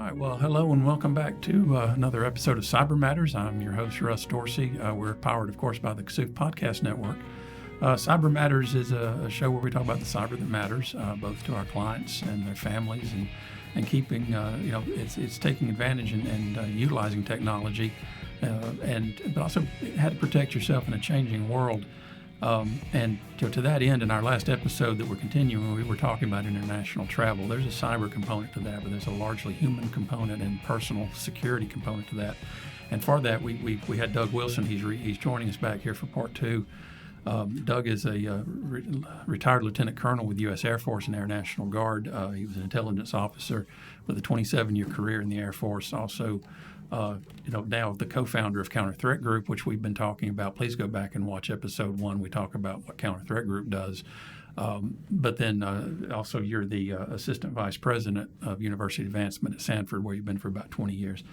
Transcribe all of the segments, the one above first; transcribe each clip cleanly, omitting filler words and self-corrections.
All right, well, hello and welcome back to another episode of Cyber Matters. I'm your host, Russ Dorsey. We're powered, of course, by the KSUF Podcast Network. Cyber Matters is a show where we talk about the cyber that matters, both to our clients and their families, and keeping, it's taking advantage and utilizing technology, but also how to protect yourself in a changing world. And to that end, in our last episode that we're continuing, we were talking about international travel. There's a cyber component to that, but there's a largely human component and personal security component to that. And for that, we had Doug Wilson. He's joining us back here for part two. Doug is a retired lieutenant colonel with the U.S. Air Force and Air National Guard. He was an intelligence officer with a 27-year career in the Air Force. Also, now the co-founder of Counter Threat Group, which we've been talking about. Please go back and watch episode 1. We talk about what Counter Threat Group does. But then also you're the assistant vice president of University Advancement at Sanford, where you've been for about 20 years.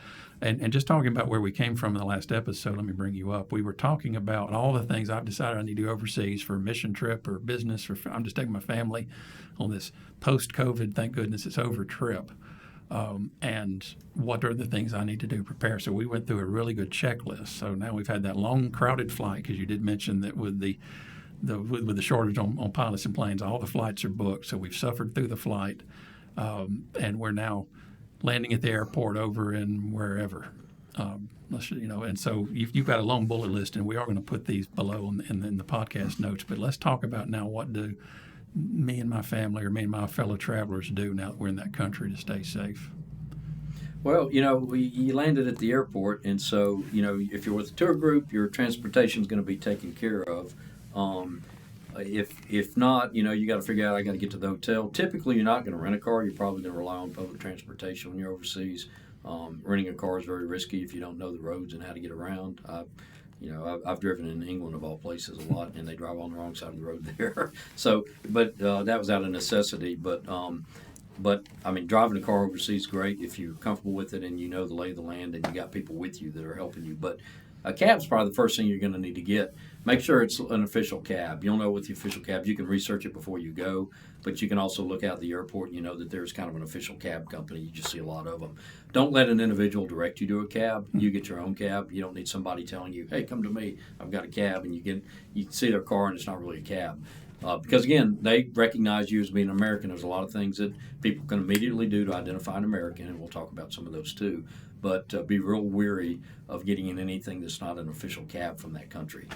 And just talking about where we came from in the last episode, let me bring you up. We were talking about all the things I've decided I need to go overseas for a mission trip or business, or I'm just taking my family on this post-COVID, thank goodness it's over, trip. And what are the things I need to do to prepare? So we went through a really good checklist. So now we've had that long, crowded flight, because you did mention that with the shortage on pilots and planes, all the flights are booked. So we've suffered through the flight, and we're now landing at the airport over in wherever. And so you've got a long bullet list, and we are going to put these below in the podcast notes. But let's talk about now, what do me and my family, or me and my fellow travelers, do now that we're in that country to stay safe? Well, you landed at the airport, and so, if you're with a tour group, your transportation is going to be taken care of. If not, you got to figure out, I got to get to the hotel. Typically, you're not going to rent a car. You're probably going to rely on public transportation when you're overseas. Renting a car is very risky if you don't know the roads and how to get around. I've driven in England, of all places, a lot, and they drive on the wrong side of the road there. So, but that was out of necessity. But I mean, driving a car overseas is great if you're comfortable with it and you know the lay of the land and you got people with you that are helping you. But a cab's probably the first thing you're going to need to get. Make sure it's an official cab. You'll know with the official cab. You can research it before you go, but you can also look out the airport and you know that there's kind of an official cab company. You just see a lot of them. Don't let an individual direct you to a cab. You get your own cab. You don't need somebody telling you, hey, come to me, I've got a cab, and you see their car and it's not really a cab. Because, again, they recognize you as being an American. There's a lot of things that people can immediately do to identify an American, and we'll talk about some of those too. But be real wary of getting in anything that's not an official cab from that country.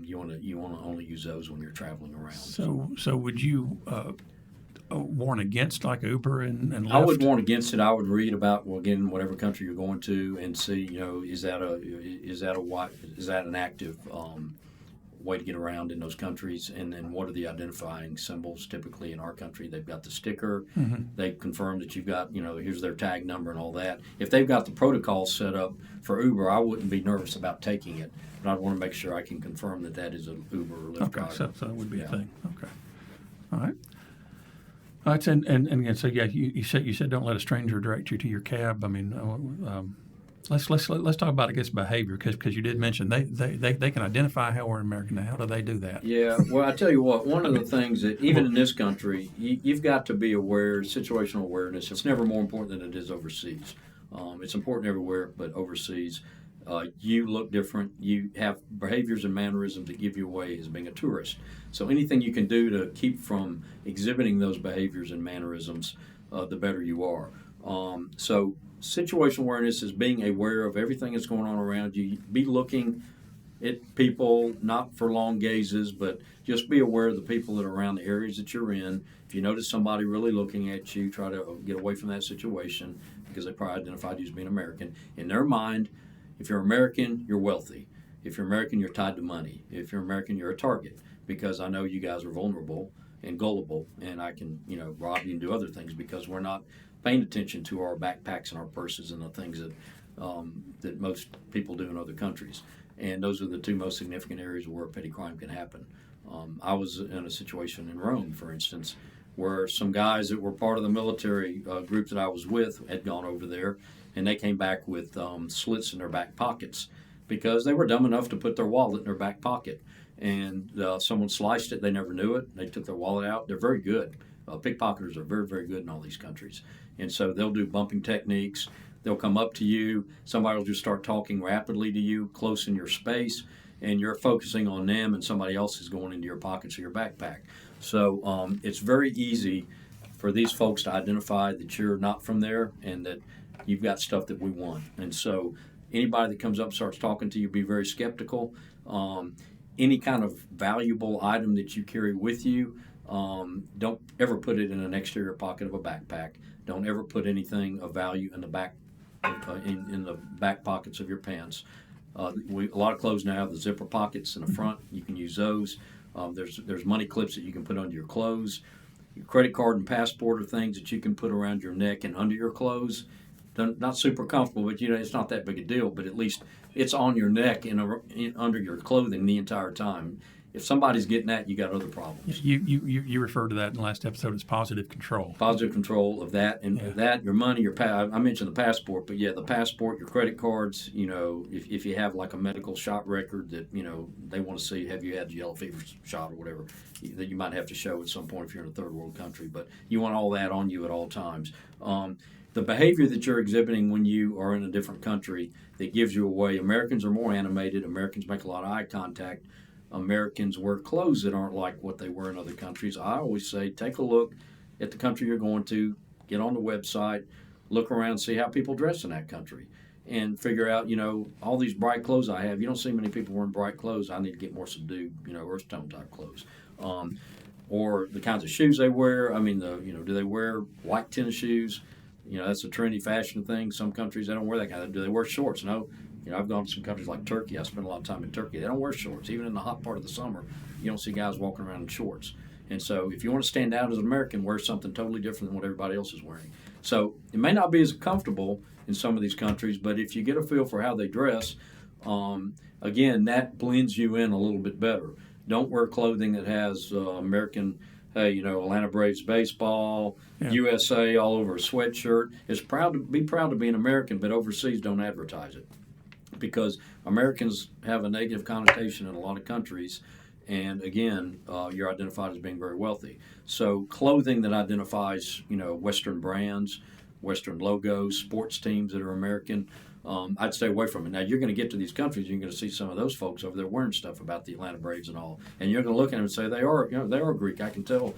You want to only use those when you're traveling around. So would you warn against like Uber and Lyft? I would warn against it. I would read about, again, whatever country you're going to, and see, is that an active way to get around in those countries, and then what are the identifying symbols? Typically in our country, they've got the sticker. Mm-hmm. They confirm that you've got, here's their tag number and all that. If they've got the protocol set up for Uber, I wouldn't be nervous about taking it, but I'd want to make sure I can confirm that is an Uber or Lyft driver. So that would be a thing. Okay. All right. All right. And again, so yeah, you said don't let a stranger direct you to your cab. I mean, Let's talk about, I guess, behavior, because you did mention they can identify how we're American. How do they do that? Yeah, well, I tell you what, one of the things that even in this country, you've got to be aware, situational awareness. It's never more important than it is overseas. It's important everywhere, but overseas, you look different. You have behaviors and mannerisms that give you away as being a tourist. So anything you can do to keep from exhibiting those behaviors and mannerisms, the better you are. So situational awareness is being aware of everything that's going on around you. Be looking at people, not for long gazes, but just be aware of the people that are around the areas that you're in. If you notice somebody really looking at you, try to get away from that situation, because they probably identified you as being American. In their mind, if you're American, you're wealthy. If you're American, you're tied to money. If you're American, you're a target, because I know you guys are vulnerable and gullible, and I can, rob you and do other things because we're not paying attention to our backpacks and our purses and the things that most people do in other countries. And those are the two most significant areas where petty crime can happen. I was in a situation in Rome, for instance, where some guys that were part of the military group that I was with had gone over there, and they came back with slits in their back pockets because they were dumb enough to put their wallet in their back pocket. And someone sliced it. They never knew it. They took their wallet out. They're very good. Pickpocketers are very, very good in all these countries. And so they'll do bumping techniques. They'll come up to you. Somebody will just start talking rapidly to you, close in your space, and you're focusing on them, and somebody else is going into your pockets or your backpack. So it's very easy for these folks to identify that you're not from there and that you've got stuff that we want. And so anybody that comes up and starts talking to you, be very skeptical. Any kind of valuable item that you carry with you, don't ever put it in an exterior pocket of a backpack. Don't ever put anything of value in the back in the back pockets of your pants. A lot of clothes now have the zipper pockets in the front. You can use those. There's money clips that you can put under your clothes. Your credit card and passport are things that you can put around your neck and under your clothes. Not super comfortable, but it's not that big a deal. But at least it's on your neck and under your clothing the entire time. If somebody's getting that, you got other problems. You referred to that in the last episode as positive control. Positive control of that, and that, your money, I mentioned the passport, but the passport, your credit cards. If you have like a medical shot record that they want to see, have you had the yellow fever shot or whatever, that you might have to show at some point if you're in a third world country. But you want all that on you at all times. The behavior that you're exhibiting when you are in a different country that gives you away. Americans are more animated. Americans make a lot of eye contact. Americans wear clothes that aren't like what they wear in other countries. I always say, take a look at the country you're going to, get on the website, look around, see how people dress in that country, and figure out, all these bright clothes I have. You don't see many people wearing bright clothes. I need to get more subdued, earth tone type clothes. Or the kinds of shoes they wear. I mean, do they wear white tennis shoes? That's a trendy fashion thing. Some countries, they don't wear that kind of. Do they wear shorts? No. I've gone to some countries like Turkey. I spent a lot of time in Turkey. They don't wear shorts. Even in the hot part of the summer, you don't see guys walking around in shorts. And so if you want to stand out as an American, wear something totally different than what everybody else is wearing. So it may not be as comfortable in some of these countries, but if you get a feel for how they dress, again, that blends you in a little bit better. Don't wear clothing that has American, Atlanta Braves baseball, USA all over a sweatshirt. It's proud to be an American, but overseas don't advertise it. Because Americans have a negative connotation in a lot of countries, and again, you're identified as being very wealthy. So clothing that identifies, Western brands, Western logos, sports teams that are American, I'd stay away from it. Now, you're going to get to these countries, you're going to see some of those folks over there wearing stuff about the Atlanta Braves and all, and you're going to look at them and say they are Greek. I can tell,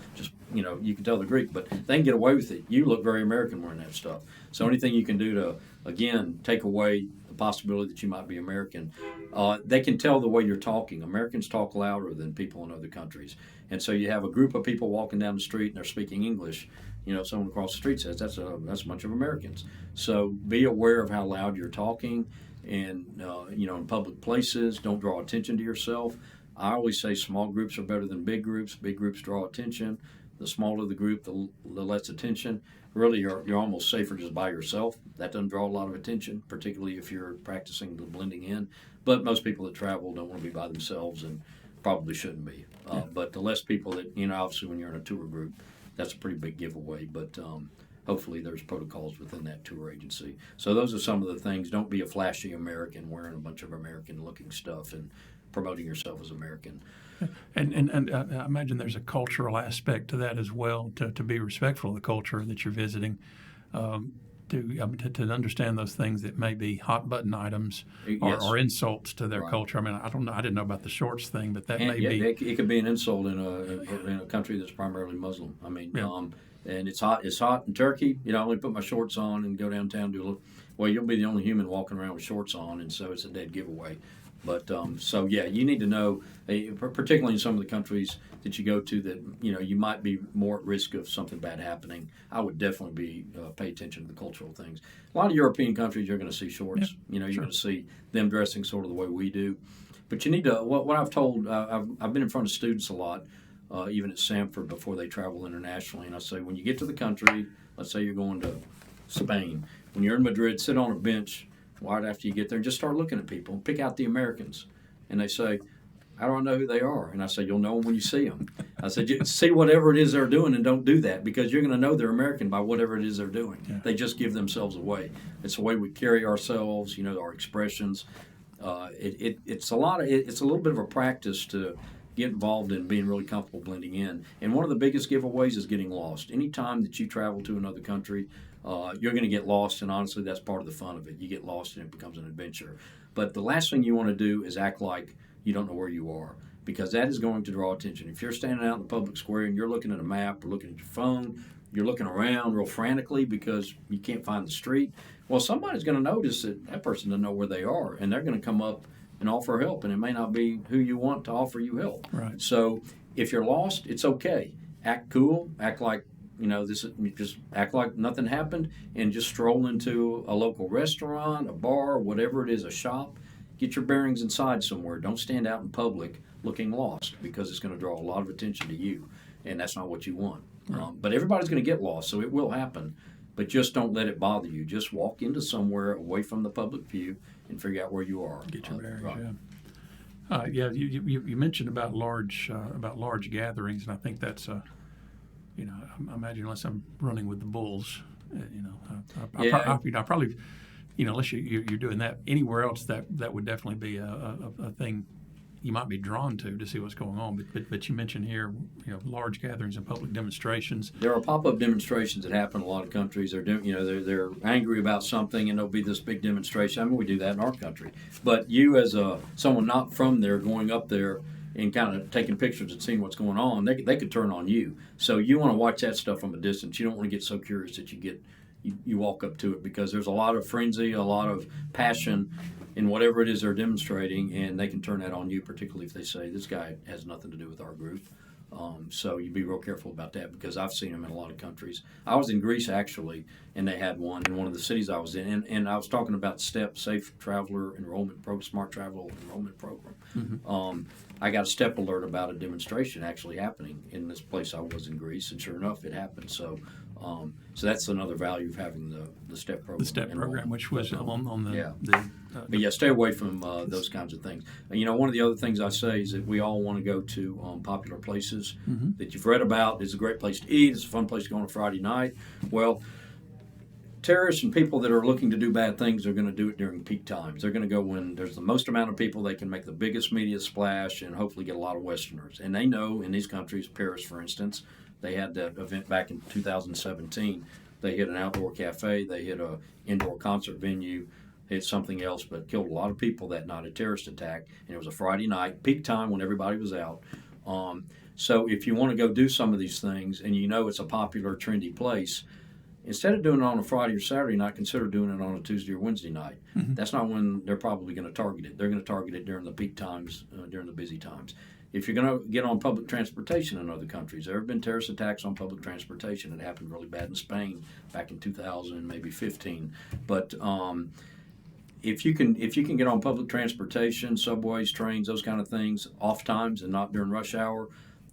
you can tell they're Greek, but they can get away with it. You look very American wearing that stuff. So anything you can do to, again, take away possibility that you might be American. They can tell the way you're talking. Americans talk louder than people in other countries. And so you have a group of people walking down the street and they're speaking English. Someone across the street says that's a bunch of Americans. So be aware of how loud you're talking and, in public places. Don't draw attention to yourself. I always say small groups are better than big groups. Big groups draw attention. The smaller the group, the less attention. Really, you're almost safer just by yourself. That doesn't draw a lot of attention, particularly if you're practicing the blending in. But most people that travel don't want to be by themselves and probably shouldn't be. But the less people that, obviously when you're in a tour group, that's a pretty big giveaway. But hopefully there's protocols within that tour agency. So those are some of the things. Don't be a flashy American wearing a bunch of American-looking stuff and promoting yourself as American. And I imagine there's a cultural aspect to that as well, to be respectful of the culture that you're visiting, to understand those things that may be hot button items or insults to their culture. I mean, I don't know. I didn't know about the shorts thing, but that may be. It could be an insult in a country that's primarily Muslim. I mean, and it's hot. It's hot in Turkey. I only put my shorts on and go downtown well, you'll be the only human walking around with shorts on, and so it's a dead giveaway. But you need to know, particularly in some of the countries that you go to that you might be more at risk of something bad happening. I would definitely pay attention to the cultural things. A lot of European countries, you're going to see shorts. You're going to see them dressing sort of the way we do. But you need to. What I've told, I've been in front of students a lot, even at Samford before they travel internationally, and I say when you get to the country, let's say you're going to Spain, when you're in Madrid, sit on a bench right after you get there and just start looking at people and pick out the Americans. And they say, how do I know who they are? And I say, you'll know them when you see them. I said, see whatever it is they're doing and don't do that because you're going to know they're American by whatever it is they're doing. Yeah. They just give themselves away. It's the way we carry ourselves, our expressions. It's a little bit of a practice to get involved in being really comfortable blending in. And one of the biggest giveaways is getting lost. Anytime that you travel to another country, you're going to get lost, and honestly, that's part of the fun of it. You get lost, and it becomes an adventure. But the last thing you want to do is act like you don't know where you are, because that is going to draw attention. If you're standing out in the public square and you're looking at a map or looking at your phone, you're looking around real frantically because you can't find the street, well, somebody's going to notice that person doesn't know where they are, and they're going to come up and offer help, and it may not be who you want to offer you help. Right. So if you're lost, it's okay. Act cool. Act like just act like nothing happened, and just stroll into a local restaurant, a bar, whatever it is, a shop. Get your bearings inside somewhere. Don't stand out in public looking lost, because it's going to draw a lot of attention to you, and that's not what you want. Right. But everybody's going to get lost, so it will happen. But just don't let it bother you. Just walk into somewhere away from the public view and figure out where you are. Get your bearings. Right. Yeah. You mentioned about large gatherings, and I think that's I imagine unless I'm running with the bulls, I probably, unless you're doing that anywhere else, that would definitely be a thing you might be drawn to see what's going on. But you mentioned here, large gatherings and public demonstrations. There are pop-up demonstrations that happen in a lot of countries. They're doing, they're angry about something, and there'll be this big demonstration. I mean, we do that in our country. But you, as someone not from there, going up there and kind of taking pictures and seeing what's going on, they could turn on you. So you want to watch that stuff from a distance. You don't want to get so curious that you walk up to it, because there's a lot of frenzy, a lot of passion in whatever it is they're demonstrating, and they can turn that on you, particularly if they say, this guy has nothing to do with our group. So you be real careful about that, because I've seen them in a lot of countries. I was in Greece, actually, and they had one in one of the cities I was in, and I was talking about STEP, Safe Traveler Enrollment Program, Smart Travel Enrollment Program. Mm-hmm. I got a STEP alert about a demonstration actually happening in this place I was in Greece, and sure enough, it happened. So that's another value of having the STEP program. The STEP program, which was on the but yeah, stay away from those kinds of things. One of the other things I say is that we all want to go to popular places that you've read about. It's a great place to eat. It's a fun place to go on a Friday night. Well, terrorists and people that are looking to do bad things are going to do it during peak times. They're going to go when there's the most amount of people. They can make the biggest media splash and hopefully get a lot of Westerners. And they know in these countries, Paris, for instance, they had that event back in 2017. They hit an outdoor cafe. They hit an indoor concert venue. Hit something else, but killed a lot of people that night, a terrorist attack. And it was a Friday night, peak time when everybody was out. So if you want to go do some of these things and it's a popular, trendy place, instead of doing it on a Friday or Saturday night, consider doing it on a Tuesday or Wednesday night. Mm-hmm. That's not when they're probably going to target it. They're going to target it during the peak times, during the busy times. If you're going to get on public transportation in other countries, there have been terrorist attacks on public transportation. It happened really bad in Spain back in 2000 and maybe 15. But if you can get on public transportation, subways, trains, those kind of things, off times and not during rush hour,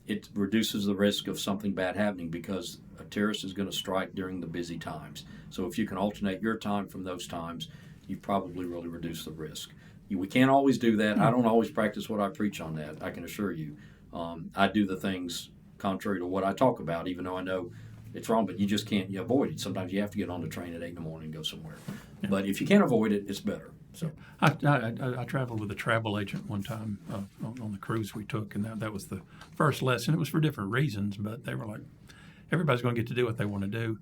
it reduces the risk of something bad happening, because a terrorist is going to strike during the busy times. So if you can alternate your time from those times, you probably really reduce the risk. We can't always do that. I don't always practice what I preach on that, I can assure you. I do the things contrary to what I talk about, even though I know it's wrong, but you just can't avoid it. Sometimes you have to get on the train at 8 in the morning and go somewhere. Yeah. But if you can't avoid it, it's better. So I traveled with a travel agent one time on the cruise we took, and that was the first lesson. It was for different reasons, but they were like, everybody's going to get to do what they want to do.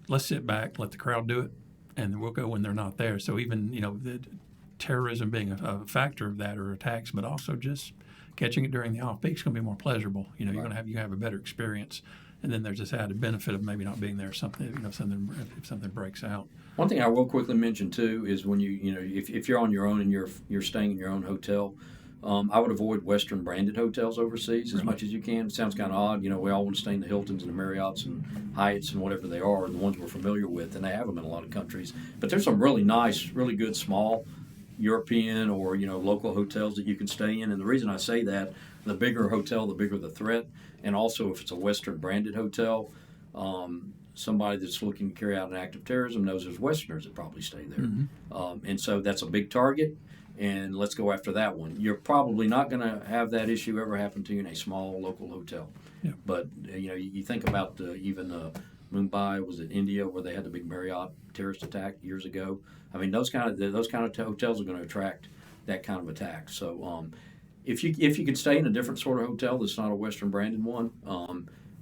Let's sit back, let the crowd do it, and then we'll go when they're not there. So even, the terrorism being a factor of that, or attacks, but also just catching it during the off-peak is going to be more pleasurable. You're going to have a better experience. And then there's this added benefit of maybe not being there if something breaks out. One thing I will quickly mention too is when if you're on your own and you're staying in your own hotel, I would avoid Western branded hotels overseas as much as you can. It sounds kind of odd. We all want to stay in the Hiltons and the Mariotts and Hyatts and whatever they are, the ones we're familiar with, and they have them in a lot of countries. But there's some really nice, really good small European or local hotels that you can stay in. And the reason I say that, the bigger hotel, the bigger the threat. And also, if it's a Western branded hotel, somebody that's looking to carry out an act of terrorism knows there's Westerners that probably stay there. Mm-hmm. And so that's a big target, and let's go after that one. You're probably not going to have that issue ever happen to you in a small local hotel. Yeah. But you think about even Mumbai, was it India, where they had the big Marriott terrorist attack years ago? I mean, those kind of hotels are going to attract that kind of attack. So if you could stay in a different sort of hotel that's not a Western branded one,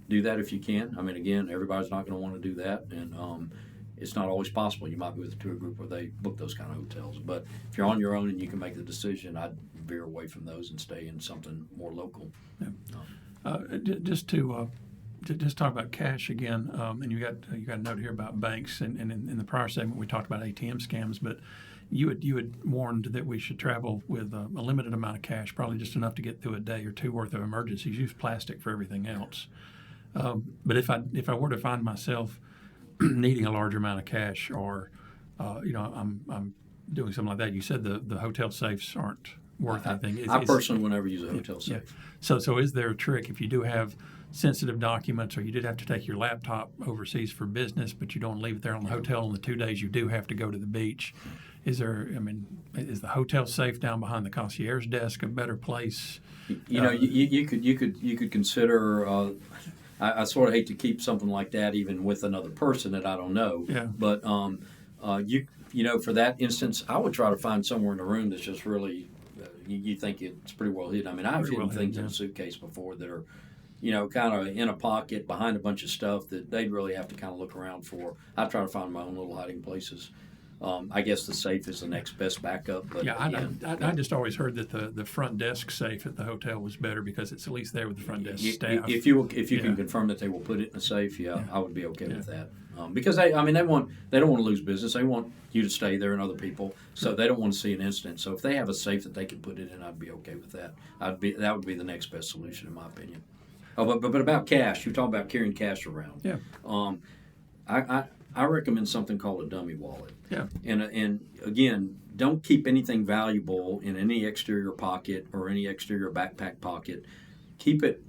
do that if you can. I mean, again, everybody's not going to want to do that, and it's not always possible. You might be with a tour group where they book those kind of hotels, but if you're on your own and you can make the decision, I'd veer away from those and stay in something more local. Yeah. Just to talk about cash again, and you got a note here about banks, and in the prior segment we talked about ATM scams, but you had warned that we should travel with a limited amount of cash, probably just enough to get through a day or two worth of emergencies. Use plastic for everything else. But if I were to find myself needing a larger amount of cash, or I'm doing something like that, you said the hotel safes aren't worth anything. I personally will never use a hotel safe. Yeah. So is there a trick if you do have sensitive documents, or you did have to take your laptop overseas for business, but you don't leave it there on the hotel on the 2 days you do have to go to the beach? Is the hotel safe down behind the concierge desk a better place? You could consider. I sort of hate to keep something like that even with another person that I don't know. Yeah. But for that instance, I would try to find somewhere in the room that's just really. You think it's pretty well hidden. I mean, I've hidden things in a suitcase before that are, kind of in a pocket behind a bunch of stuff that they'd really have to kind of look around for. I try to find my own little hiding places. I guess the safe is the next best backup. But yeah, I just always heard that the front desk safe at the hotel was better because it's at least there with the front desk staff. If you can confirm that they will put it in a safe, I would be okay with that. Because they don't want to lose business. They want you to stay there and other people, so they don't want to see an incident. So if they have a safe that they can put it in, I'd be okay with that. That would be the next best solution in my opinion. Oh, but about cash, you talk about carrying cash around. Yeah. I recommend something called a dummy wallet. Yeah. And again, don't keep anything valuable in any exterior pocket or any exterior backpack pocket. Keep it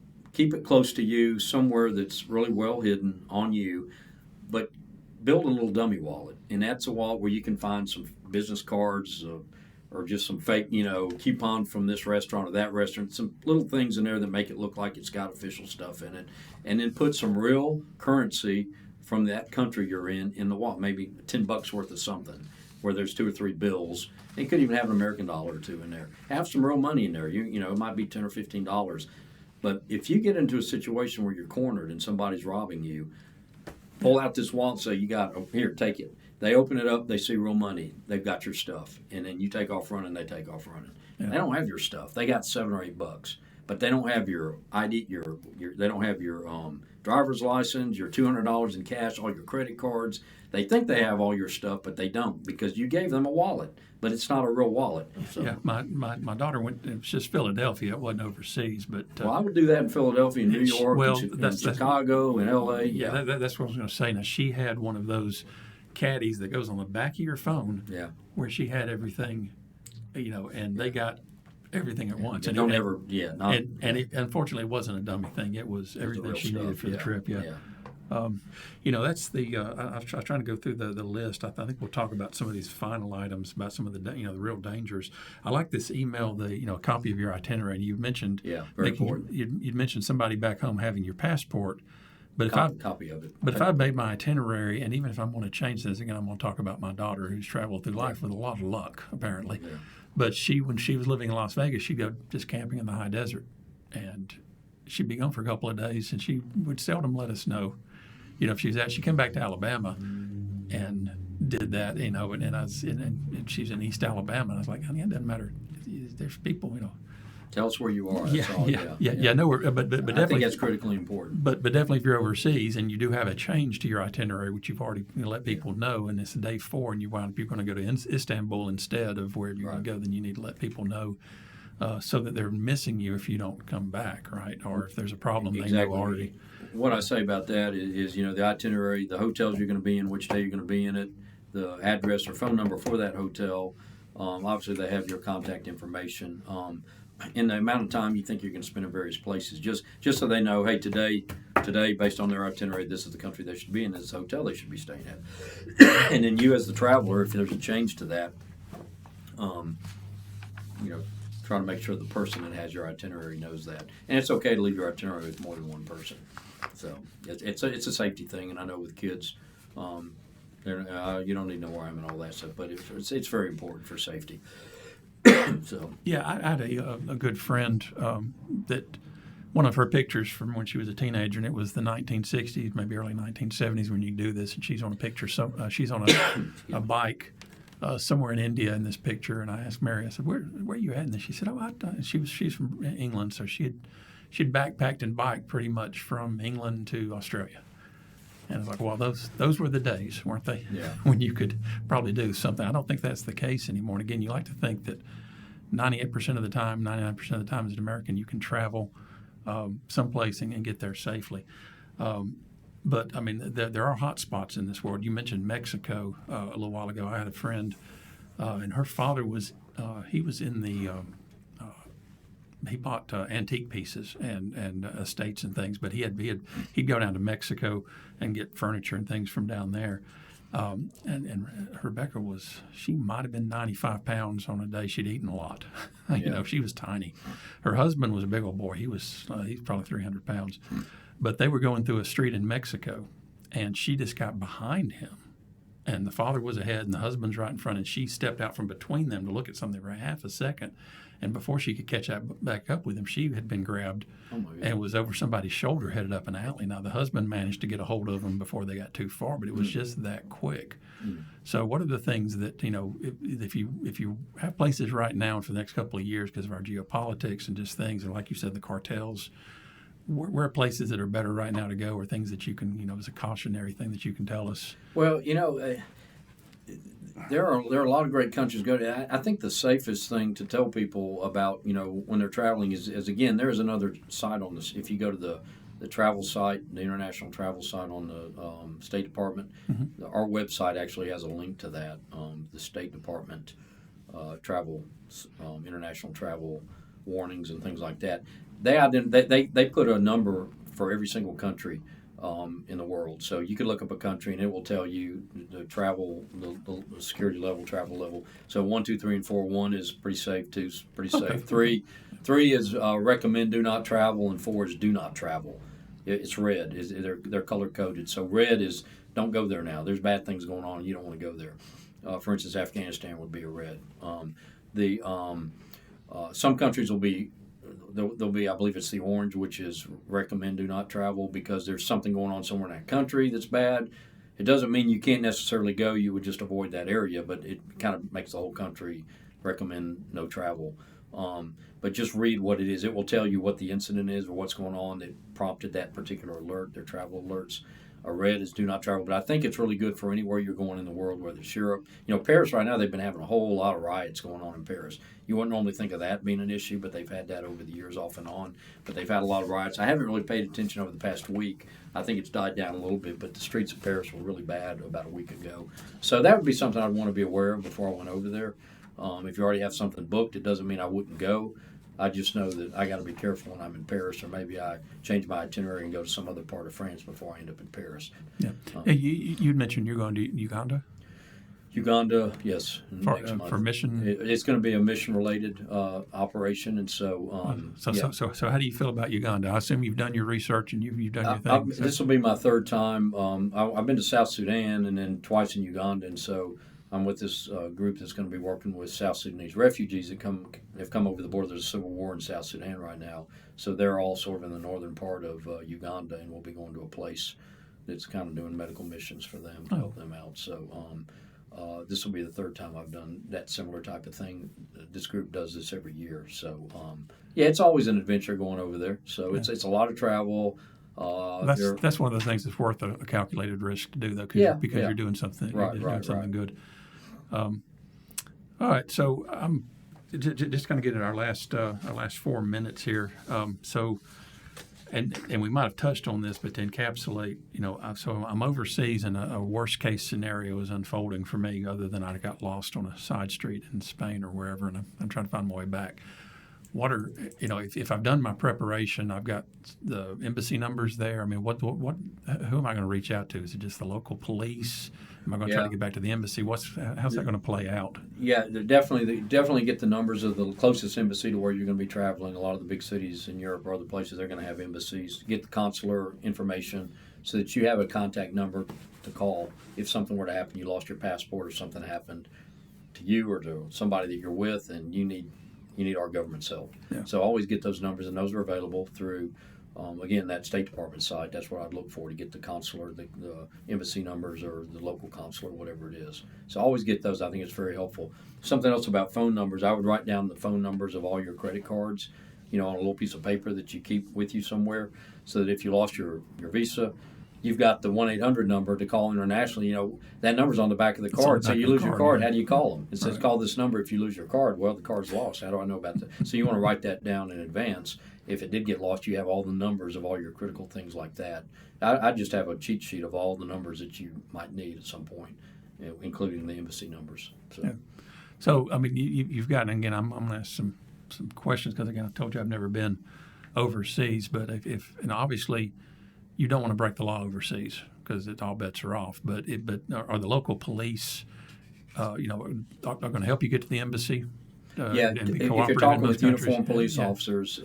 close to you, somewhere that's really well hidden on you. But build a little dummy wallet, and that's a wallet where you can find some business cards or just some fake, coupon from this restaurant or that restaurant, some little things in there that make it look like it's got official stuff in it, and then put some real currency from that country you're in the wallet, maybe $10 worth of something, where there's 2 or 3 bills. You could even have an American dollar or two in there. Have some real money in there. It might be $10 or $15. But if you get into a situation where you're cornered and somebody's robbing you, pull out this wallet and say, you got it. Here, take it. They open it up, they see real money. They've got your stuff. And then you take off running, they take off running. Yeah. They don't have your stuff. They got $7 or $8. But they don't have your ID, they don't have your driver's license, your $200 in cash, all your credit cards. They think they have all your stuff, but they don't, because you gave them a wallet, but it's not a real wallet. So. Yeah, my daughter went. It was just Philadelphia. It wasn't overseas, but well, I would do that in Philadelphia, in New York, in Chicago, in LA. Yeah, that's what I was going to say. Now, she had one of those caddies that goes on the back of your phone. Yeah, where she had everything, and they got everything at once. And it unfortunately it wasn't a dummy thing. It was everything she needed for the trip. Yeah. That's the. I was trying to go through the list. I think we'll talk about some of these final items, about some of the the real dangers. I like this email, a copy of your itinerary. You mentioned very important. You'd mentioned somebody back home having your passport. But copy of it. But if I made my itinerary, and even if I'm going to change this again, I'm going to talk about my daughter who's traveled through life with a lot of luck, apparently. Yeah. But when she was living in Las Vegas, she'd go just camping in the high desert, and she'd be gone for a couple of days, and she would seldom let us know, if she was out. She came back to Alabama, and did that, and she's in East Alabama, and I was like, honey, it doesn't matter. There's people, Tell us where you are. No, but definitely, I think that's critically important. But definitely, if you're overseas and you do have a change to your itinerary, which you've already let people know, and it's day 4, and you're going to go to Istanbul instead of where you're going to go, then you need to let people know so that they're missing you if you don't come back, right? Or if there's a problem, they know already. What I say about that is the itinerary, the hotels you're going to be in, which day you're going to be in it, the address or phone number for that hotel. Obviously, they have your contact information. In the amount of time you think you're going to spend in various places, just so they know, hey, today, based on their itinerary, this is the country they should be in, this is the hotel they should be staying at. And then you, as the traveler, if there's a change to that, try to make sure the person that has your itinerary knows that. And it's okay to leave your itinerary with more than one person. So it's a safety thing, and I know with kids, you don't need to know where I'm and all that stuff, but it's very important for safety. So Yeah, I had a good friend that one of her pictures from when she was a teenager, and it was the 1960s, maybe early 1970s when you do this, and she's on a picture. So she's on a bike somewhere in India in this picture, and I asked Mary, I said, "Where are you at?" And she said, "Oh, she's from England, so she'd backpacked and biked pretty much from England to Australia." And I was like, well, those were the days, weren't they? Yeah. When you could probably do something. I don't think that's the case anymore. And again, you like to think that 98% of the time, 99% of the time as an American, you can travel someplace and get there safely. But, I mean, there are hot spots in this world. You mentioned Mexico a little while ago. I had a friend, and her father was he was in the he bought antique pieces and estates and things, but he'd go down to Mexico and get furniture and things from down there. And Rebecca she might have been 95 pounds on a day. She'd eaten a lot. She was tiny. Her husband was a big old boy. He's probably 300 pounds. But they were going through a street in Mexico, and she just got behind him. And the father was ahead, and the husband's right in front, and she stepped out from between them to look at something for half a second. And before she could catch back up with him, she had been grabbed and was over somebody's shoulder, headed up an alley. Now, the husband managed to get a hold of him before they got too far, but it was just that quick. So what are the things that, if you have places right now and for the next couple of years because of our geopolitics and just things, and like you said, the cartels, where are places that are better right now to go, or things that you can, as a cautionary thing that you can tell us? Well, there are a lot of great countries to go to. I think the safest thing to tell people about, when they're traveling is again, there is another site on this. If you go to the travel site, the international travel site on the State Department, our website actually has a link to that. The State Department travel, international travel warnings and things like that. They put a number for every single country in the world. So you could look up a country and it will tell you the travel, the security level, travel level. So 1, 2, 3, and 4. 1 is pretty safe. 2 is pretty safe. 3 is recommend do not travel, and 4 is do not travel. It's red. They're color coded. So red is don't go there now. There's bad things going on and you don't want to go there. For instance, Afghanistan would be a red. Some countries will be. There'll be, I believe it's the orange, which is recommend do not travel because there's something going on somewhere in that country that's bad. It doesn't mean you can't necessarily go. You would just avoid that area, but it kind of makes the whole country recommend no travel. But just read what it is. It will tell you what the incident is or what's going on that prompted that particular alert, their travel alerts. A red is do not travel, but I think it's really good for anywhere you're going in the world, whether it's Europe. Paris right now, they've been having a whole lot of riots going on in Paris. You wouldn't normally think of that being an issue, but they've had that over the years off and on. But they've had a lot of riots. I haven't really paid attention over the past week. I think it's died down a little bit, but the streets of Paris were really bad about a week ago. So that would be something I'd want to be aware of before I went over there. If you already have something booked, it doesn't mean I wouldn't go. I just know that I got to be careful when I'm in Paris, or maybe I change my itinerary and go to some other part of France before I end up in Paris. Yeah. You mentioned you're going to Uganda? Uganda, yes. Next month. For mission? It's going to be a mission-related operation, and so. So how do you feel about Uganda? I assume you've done your research and you've done your thing. This will be my third time. I've been to South Sudan and then twice in Uganda, and so I'm with this group that's going to be working with South Sudanese refugees that have come over the border. There's a civil war in South Sudan right now, so they're all sort of in the northern part of Uganda, and we'll be going to a place that's kind of doing medical missions for them to help them out. So this will be the third time I've done that similar type of thing. This group does this every year, so it's always an adventure going over there. So it's a lot of travel. That's one of the things that's worth a calculated risk to do, though, because you're doing something, good. All right, so I'm just going to get in our last 4 minutes here. And we might have touched on this, but to encapsulate, so I'm overseas, and a worst case scenario is unfolding for me, other than I got lost on a side street in Spain or wherever, and I'm trying to find my way back. What are, if I've done my preparation, I've got the embassy numbers there. I mean, who am I going to reach out to? Is it just the local police? Am I going to try to get back to the embassy? How's that going to play out? Yeah, definitely get the numbers of the closest embassy to where you're going to be traveling. A lot of the big cities in Europe or other places, they're going to have embassies. Get the consular information so that you have a contact number to call if something were to happen. You lost your passport or something happened. to you or to somebody that you're with, and you need our government's help. Yeah. So always get those numbers, and those are available through, again, that State Department site. That's what I'd look for to get the consular, the embassy numbers, or the local consular, whatever it is. So always get those. I think it's very helpful. Something else about phone numbers, I would write down the phone numbers of all your credit cards, on a little piece of paper that you keep with you somewhere, so that if you lost your Visa, you've got the 1-800 number to call internationally. That number's on the back of the card. So you lose your card, how do you call them? It says call this number if you lose your card. Well, the card's lost. How do I know about that? So you want to write that down in advance. If it did get lost, you have all the numbers of all your critical things like that. I just have a cheat sheet of all the numbers that you might need at some point, including the embassy numbers. So I mean, you've gotten, again, I'm going to ask some questions because, again, I told you I've never been overseas, but if and obviously you don't want to break the law overseas because all bets are off. But are the local police, are going to help you get to the embassy? If you're talking with uniformed police officers,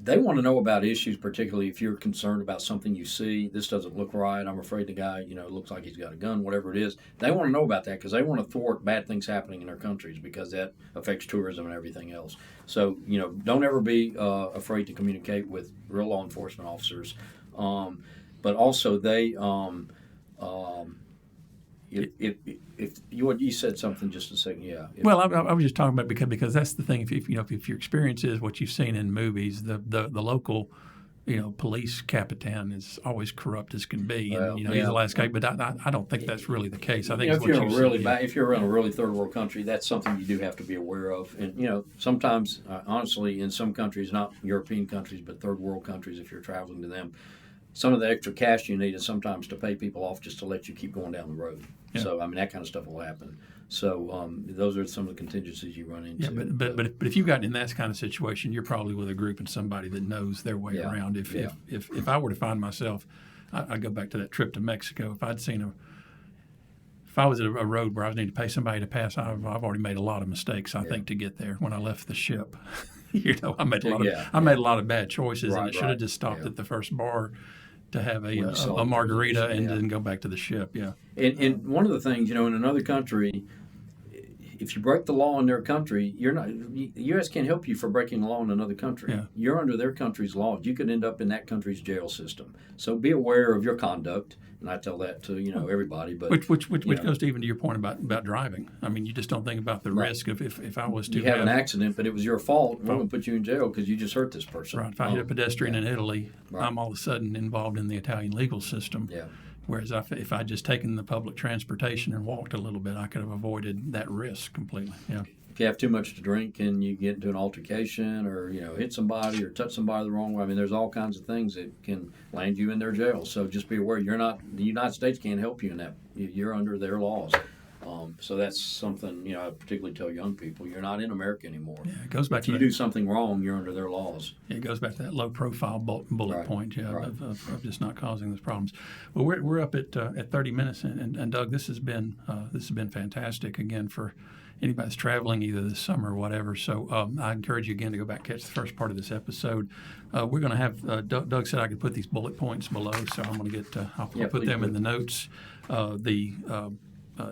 they want to know about issues, particularly if you're concerned about something you see. This doesn't look right. I'm afraid the guy, looks like he's got a gun, whatever it is. They want to know about that because they want to thwart bad things happening in their countries because that affects tourism and everything else. So, don't ever be afraid to communicate with real law enforcement officers. But also they, if you said something just a second, Well, I was just talking about because that's the thing. If your experience is what you've seen in movies, the local, police capitan is always corrupt as can be, and he's the last guy. But I don't think that's really the case. I think if you're in a really third world country, that's something you do have to be aware of. And sometimes, honestly, in some countries, not European countries, but third world countries, if you're traveling to them, some of the extra cash you need is sometimes to pay people off just to let you keep going down the road. Yeah. So, that kind of stuff will happen. So those are some of the contingencies you run into. Yeah, but if you've gotten in that kind of situation, you're probably with a group and somebody that knows their way around. If I were to find myself, I go back to that trip to Mexico. If I was at a road where I was needing to pay somebody to pass, I've already made a lot of mistakes, I think, to get there when I left the ship. I made a lot of bad choices, and I should have just stopped at the first bar to have a margarita and then go back to the ship. Yeah. And one of the things, in another country, if you break the law in their country, the U.S. can't help you for breaking the law in another country. Yeah. You're under their country's laws. You could end up in that country's jail system. So be aware of your conduct. And I tell that to everybody, but which goes to even to your point about driving. I mean, you just don't think about the risk of if I was to have an accident, but it was your fault. We're going to put you in jail because you just hurt this person. Right. If I hit a pedestrian in Italy, I'm all of a sudden involved in the Italian legal system. Yeah. Whereas if I'd just taken the public transportation and walked a little bit, I could have avoided that risk completely. Yeah. If you have too much to drink and you get into an altercation or hit somebody or touch somebody the wrong way, there's all kinds of things that can land you in their jail. So just be aware. The United States can't help you in that. You're under their laws. So that's something I particularly tell young people. You're not in America anymore. Yeah, it goes back. If you do something wrong, you're under their laws. Yeah, it goes back to that low profile bullet point. Yeah, of just not causing those problems. Well, we're up at 30 minutes, and Doug, this has been fantastic again for anybody that's traveling either this summer or whatever. So I encourage you again to go back and catch the first part of this episode. We're going to have Doug said I could put these bullet points below, so I'm going to get I'll put them in the notes. The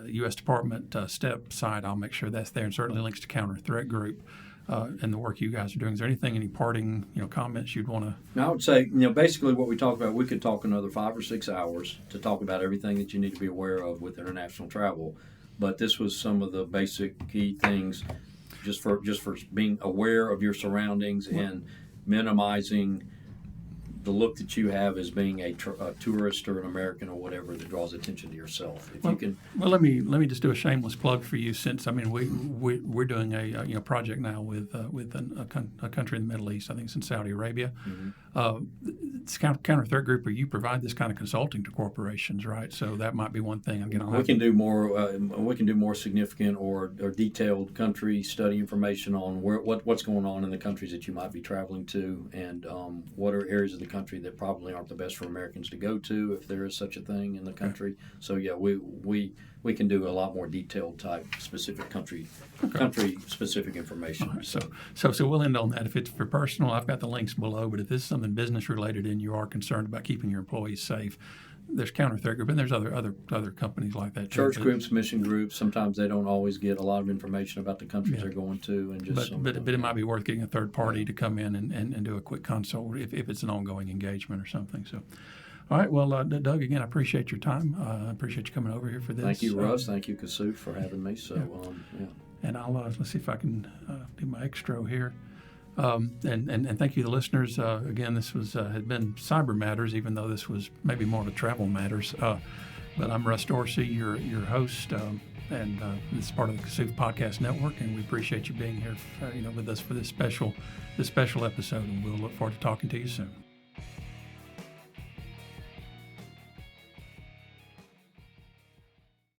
U.S. Department STEP side, I'll make sure that's there, and certainly links to Counter Threat Group and the work you guys are doing. Is there any parting comments you'd want to? No, I would say basically what we talked about. We could talk another 5 or 6 hours to talk about everything that you need to be aware of with international travel. But this was some of the basic key things, just for being aware of your surroundings and minimizing the look that you have as being a tourist or an American or whatever that draws attention to yourself. Let me just do a shameless plug for you, since we're doing a project now with a country in the Middle East. I think it's in Saudi Arabia. Mm-hmm. It's Counter Threat Group, or you provide this kind of consulting to corporations, right? So that might be one thing. We can do more. We can do more significant or detailed country study information on what's going on in the countries that you might be traveling to, and what are areas of the country that probably aren't the best for Americans to go to, if there is such a thing in the country. So yeah, we can do a lot more detailed type specific country specific information. Right, so we'll end on that. If it's for personal, I've got the links below. But if this is something business related and you are concerned about keeping your employees safe, there's Counter Threat Group, and there's other companies like that. Church groups, mission groups. Sometimes they don't always get a lot of information about the countries they're going to, and just. But it might be worth getting a third party to come in and do a quick consult if it's an ongoing engagement or something. So. All right. Well, Doug, again, I appreciate your time. I appreciate you coming over here for this. Thank you, Russ. Thank you, Kasuf, for having me. So, And I'll let's see if I can do my extra here. And thank you, the listeners. Again, this had been Cyber Matters, even though this was maybe more of a travel matters. But I'm Russ Dorsey, your host, and this is part of the Kasuf Podcast Network, and we appreciate you being here, with us for this special episode. And we'll look forward to talking to you soon.